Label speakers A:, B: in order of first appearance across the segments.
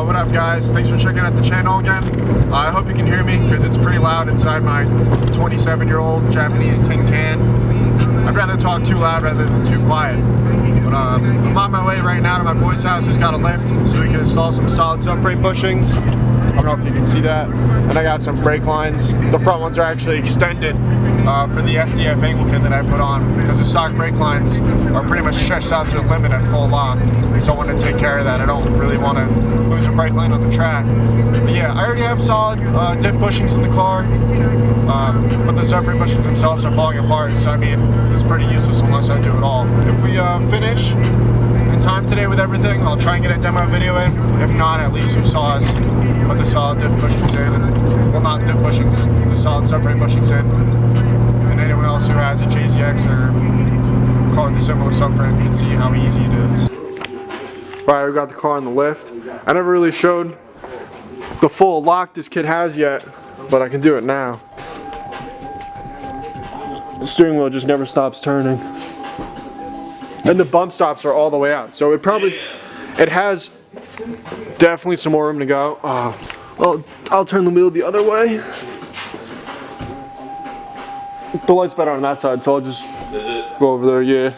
A: What up guys, thanks for checking out the channel again. I hope you can hear me because it's pretty loud inside my 27-year-old Japanese tin can. I'd rather talk too loud rather than too quiet. But I'm on my way right now to my boy's house who's got a lift so we can install some solid subframe bushings. I don't know if you can see that. And I got some brake lines. The front ones are actually extended for the FDF angle kit that I put on because the stock brake lines are pretty much stretched out to the limit at full lock. So I want to take care of that. I don't really want to lose a brake line on the track. But yeah, I already have solid diff bushings in the car. But the subframe bushings themselves are falling apart. So I mean, it's pretty useless unless I do it all. If we finish in time today with everything, I'll try and get a demo video in. If not, at least you saw us put the solid diff bushings in. And, well, not diff bushings, the solid subframe bushings in. And anyone else who has a JZX or car with a similar subframe can see how easy it is. Alright, we got the car on the lift. I never really showed the full lock this kit has yet, but I can do it now. The steering wheel just never stops turning. And the bump stops are all the way out, so it has definitely some more room to go. Well, I'll turn the wheel the other way. The light's better on that side, so I'll just go over there, yeah.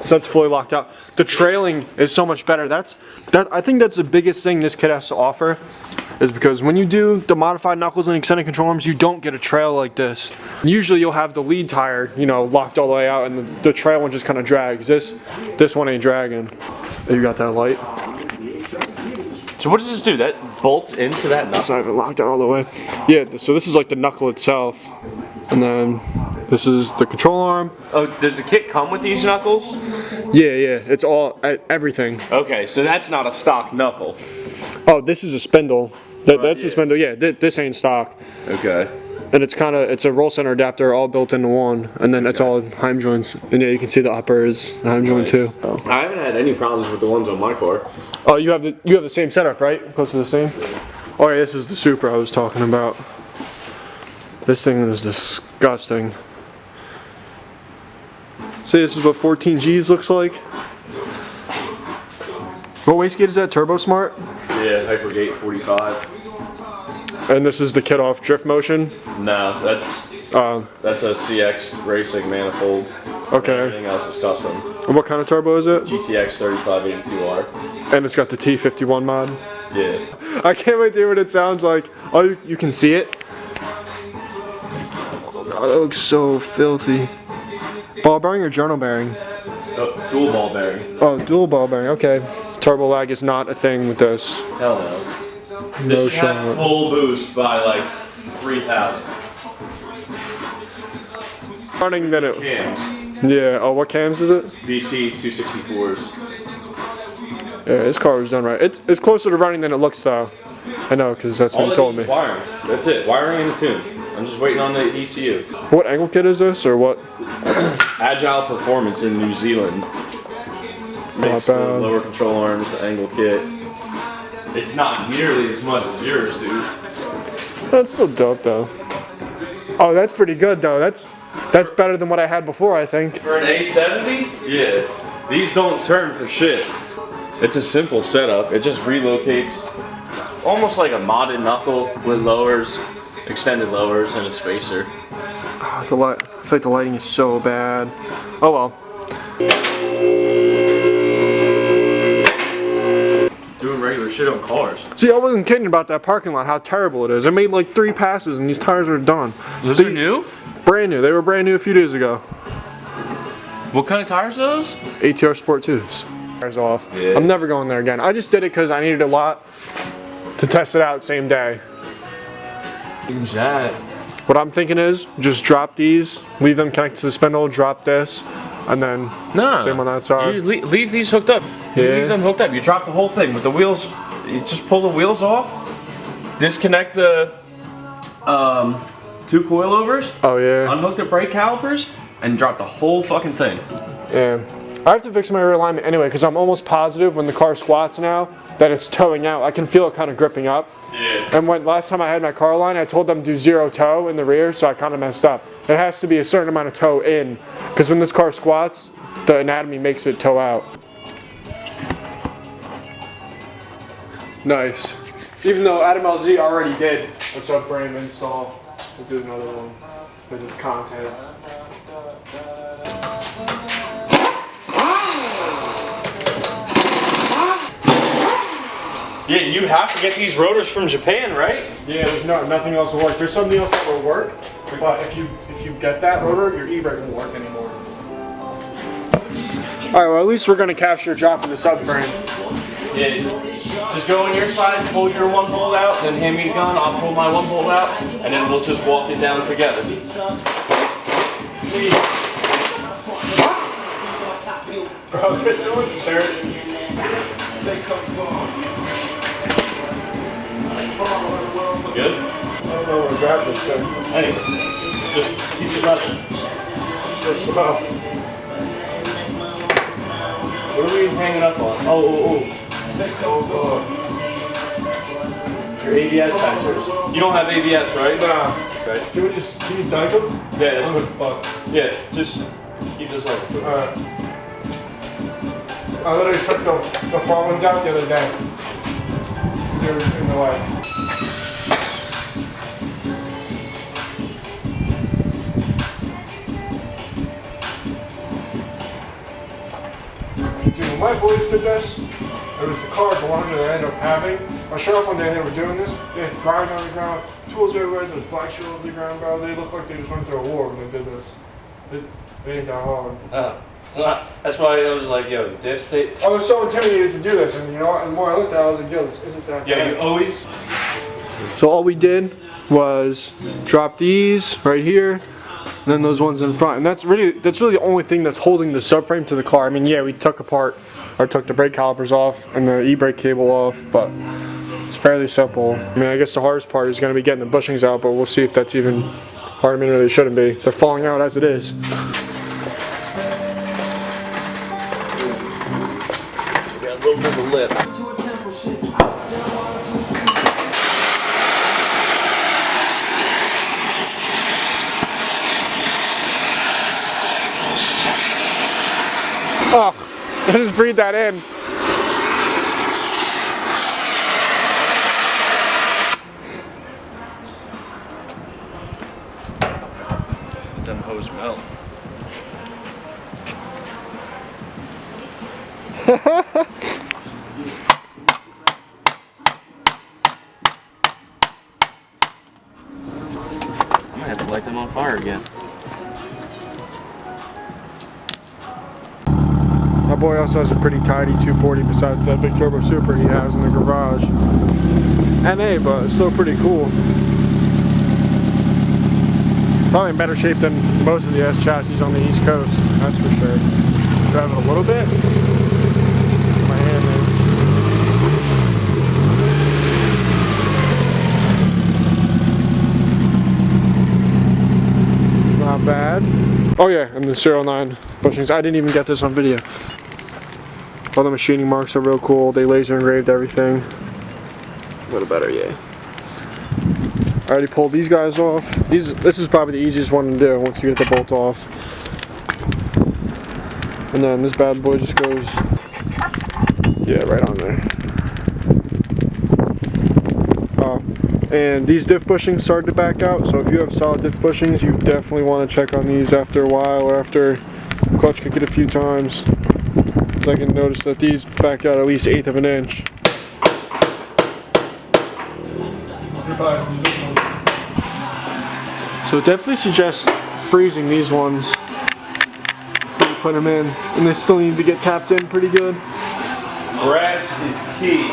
A: So that's fully locked out. The trailing is so much better. I think that's the biggest thing this kit has to offer, is because when you do the modified knuckles and extended control arms, you don't get a trail like this. Usually you'll have the lead tire, you know, locked all the way out, and the trail one just kind of drags. This one ain't dragging. You got that light.
B: So what does this do? That bolts into that knuckle?
A: It's not even locked out all the way. Yeah, so this is like the knuckle itself. And then this is the control arm.
B: Oh, does the kit come with these knuckles?
A: Yeah, it's all, everything.
B: Okay, so that's not a stock knuckle.
A: Oh, this is a spindle. That's a spindle, yeah, this ain't stock.
B: Okay.
A: And it's a roll center adapter all built into one, and then it's all Heim joints. And yeah, you can see the upper is Heim joint too.
B: I haven't had any problems with the ones on my car.
A: Oh, you have the same setup, right? Close to the same? Oh yeah, this is the Supra I was talking about. This thing is disgusting. See, this is what 14 Gs looks like. What wastegate is that? Turbo Smart?
B: Yeah, Hypergate 45.
A: And this is the kit off drift motion?
B: No, that's a CX racing manifold.
A: Okay.
B: Everything else is custom.
A: And what kind of turbo is it?
B: GTX 3582R.
A: And it's got the T51 mod?
B: Yeah.
A: I can't wait to hear what it sounds like. Oh, you can see it? Oh, that looks so filthy. Ball bearing or journal bearing?
B: Dual ball bearing.
A: Oh, dual ball bearing, okay. Turbo lag is not a thing with this.
B: Hell no.
A: No
B: this should have full boost by like 3,000.
A: Running than it.
B: Cams.
A: Yeah, oh, what cams is it?
B: BC 264s.
A: Yeah, this car was done right. It's closer to running than it looks though. I know, because that's what you told me.
B: Wiring. That's it, wiring and the tune. I'm just waiting on the ECU.
A: What angle kit is this, or what?
B: Agile Performance in New Zealand. Makes the lower control arms, the angle kit. It's not nearly as much as yours, dude.
A: That's still dope though. Oh, that's pretty good though. That's better than what I had before, I think.
B: For an A70? Yeah. These don't turn for shit. It's a simple setup. It just relocates. It's almost like a modded knuckle with lowers, extended lowers, and a spacer.
A: Oh, I feel like the lighting is so bad. Oh well.
B: Doing regular shit on cars.
A: See, I wasn't kidding about that parking lot, how terrible it is. I made like 3 passes and these tires are done.
B: Those are new?
A: Brand new. They were brand new a few days ago.
B: What kind of tires are those?
A: ATR Sport 2s. Tires off.
B: Yeah.
A: I'm never going there again. I just did it because I needed a lot to test it out same day.
B: Who's that?
A: What I'm thinking is just drop these, leave them connected to the spindle, drop this, and then same on that side.
B: You leave these hooked up. You leave them hooked up. You drop the whole thing with the wheels. You just pull the wheels off, disconnect the 2 coilovers.
A: Oh yeah.
B: Unhook the brake calipers and drop the whole fucking thing.
A: Yeah. I have to fix my rear alignment anyway because I'm almost positive when the car squats now that it's towing out. I can feel it kind of gripping up.
B: Yeah.
A: And last time I had my car line, I told them to do 0 toe in the rear, so I kind of messed up. It has to be a certain amount of toe in because when this car squats, the anatomy makes it toe out. Nice. Even though Adam LZ already did a subframe install, we'll do another one because it's content.
B: Yeah, you have to get these rotors from Japan, right?
A: Yeah, there's nothing else will work. There's something else that will work, but if you get that rotor, your e-brake won't work anymore. All right, well at least we're gonna capture a drop in the subframe.
B: Yeah. Just go on your side, pull your one bolt out, then hand me the gun. I'll pull my one bolt out, and then we'll just walk it down together.
A: Bro, there's so much dirt.
B: Good?
A: I don't know where to grab this thing.
B: Anyway, just keep it rushing.
A: It's slow.
B: What are we hanging up on? Oh. Your ABS sensors. You don't have ABS, right?
A: Nah.
B: Okay.
A: Can you dunk them?
B: Yeah, that's what.
A: Fuck.
B: Yeah, just keep this on.
A: Alright. I literally took the front ones out the other day. They were in the way. Dude, when my boys did this, it was the car 100 they ended up having. I showed up one day and they were doing this. They had grind on the ground, tools everywhere, there was black shit over the ground, bro. They looked like they just went through a war when they did this. They ain't that hard.
B: That's why I was like, yo, diff state.
A: I was so intimidated to do this, and you know what? And the more I looked at it, I was like, yo, this isn't that bad.
B: Yeah, you always.
A: So all we did was drop these right here, and then those ones in front, and that's really the only thing that's holding the subframe to the car. I mean, yeah, we took the brake calipers off and the e-brake cable off, but it's fairly simple. I mean, I guess the hardest part is going to be getting the bushings out, but we'll see if that's even hard. I mean, really shouldn't be. They're falling out as it is.
B: Got a little bit of a lip.
A: Oh, I just breathed that in.
B: Them hose melt. I might have to light them on fire again.
A: My boy also has a pretty tidy 240 besides that big turbo super he has in the garage. NA, but it's still pretty cool. Probably in better shape than most of the S chassis on the East Coast, that's for sure. Drive it a little bit. My hand in. Not bad. Oh yeah, and the 09 bushings. I didn't even get this on video. All the machining marks are real cool. They laser engraved everything. A little better, yeah. I already pulled these guys off. This is probably the easiest one to do once you get the bolt off. And then this bad boy just goes, yeah, right on there. And these diff bushings started to back out, so if you have solid diff bushings, you definitely want to check on these after a while or after the clutch kick it a few times. So I can notice that these backed out at least 1/8 of an inch. So definitely suggest freezing these ones before you put them in, and they still need to get tapped in pretty good.
B: Brass is key.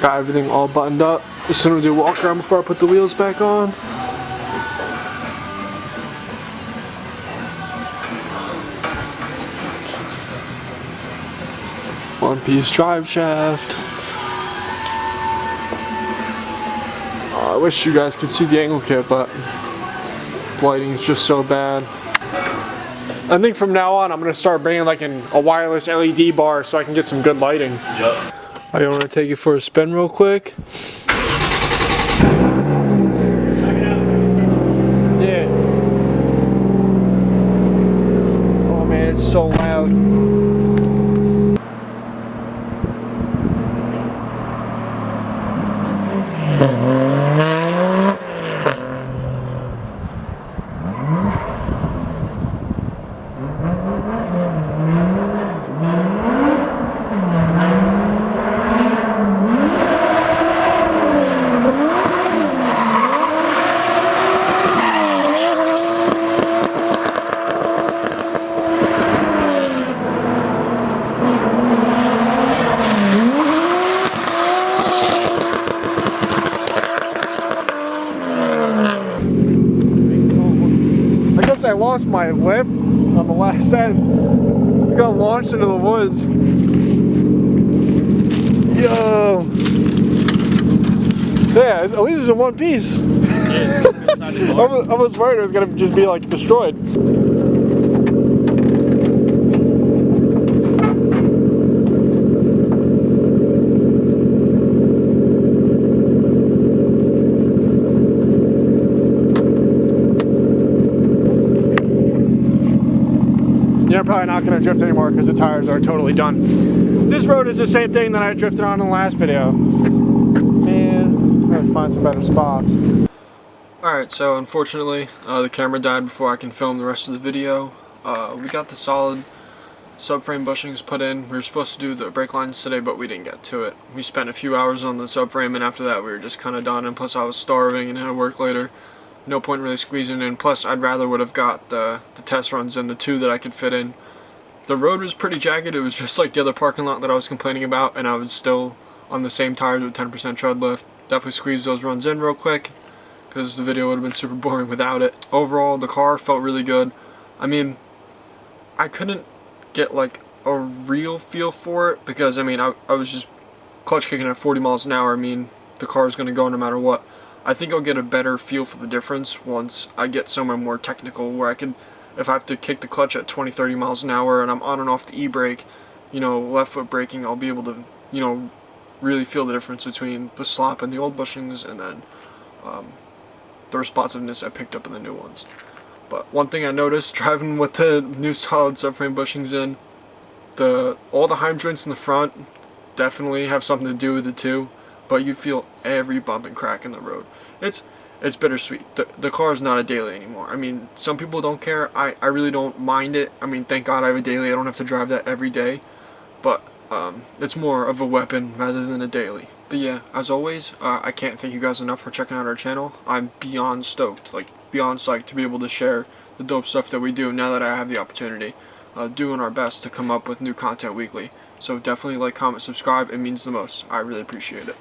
A: Got everything all buttoned up. Just gonna do a walk around before I put the wheels back on. One-piece drive shaft. I wish you guys could see the angle kit, but lighting is just so bad. I think from now on I'm gonna start bringing like a wireless LED bar so I can get some good lighting.
B: Yep.
A: I want to take it for a spin real quick. Yeah. Oh man, it's so loud. I guess I lost my lip on the last end. I got launched into the woods. Yo! Yeah, at least it's in one piece. Yeah, I was worried it was gonna just be like destroyed. Yeah, I'm probably not going to drift anymore because the tires are totally done. This road is the same thing that I drifted on in the last video. Man, I have to find some better spots. Alright, so unfortunately, the camera died before I can film the rest of the video. We got the solid subframe bushings put in. We were supposed to do the brake lines today, but we didn't get to it. We spent a few hours on the subframe, and after that we were just kind of done, and plus I was starving and had to work later. No point really squeezing in. Plus, I'd rather would have got the test runs than the two that I could fit in. The road was pretty jagged. It was just like the other parking lot that I was complaining about, and I was still on the same tires with 10% tread lift. Definitely squeezed those runs in real quick because the video would have been super boring without it. Overall, the car felt really good. I mean, I couldn't get like a real feel for it because I mean I was just clutch kicking at 40 miles an hour. I mean, the car is going to go no matter what. I think I'll get a better feel for the difference once I get somewhere more technical where I can, if I have to kick the clutch at 20-30 miles an hour and I'm on and off the e-brake, you know, left foot braking, I'll be able to, you know, really feel the difference between the slop and the old bushings and then the responsiveness I picked up in the new ones. But one thing I noticed driving with the new solid subframe bushings in, all the heim joints in the front definitely have something to do with it too. But you feel every bump and crack in the road. It's bittersweet. The car is not a daily anymore. I mean, some people don't care. I really don't mind it. I mean, thank God I have a daily. I don't have to drive that every day. But it's more of a weapon rather than a daily. But yeah, as always, I can't thank you guys enough for checking out our channel. I'm beyond stoked, like beyond psyched to be able to share the dope stuff that we do now that I have the opportunity. Doing our best to come up with new content weekly. So definitely like, comment, subscribe. It means the most. I really appreciate it.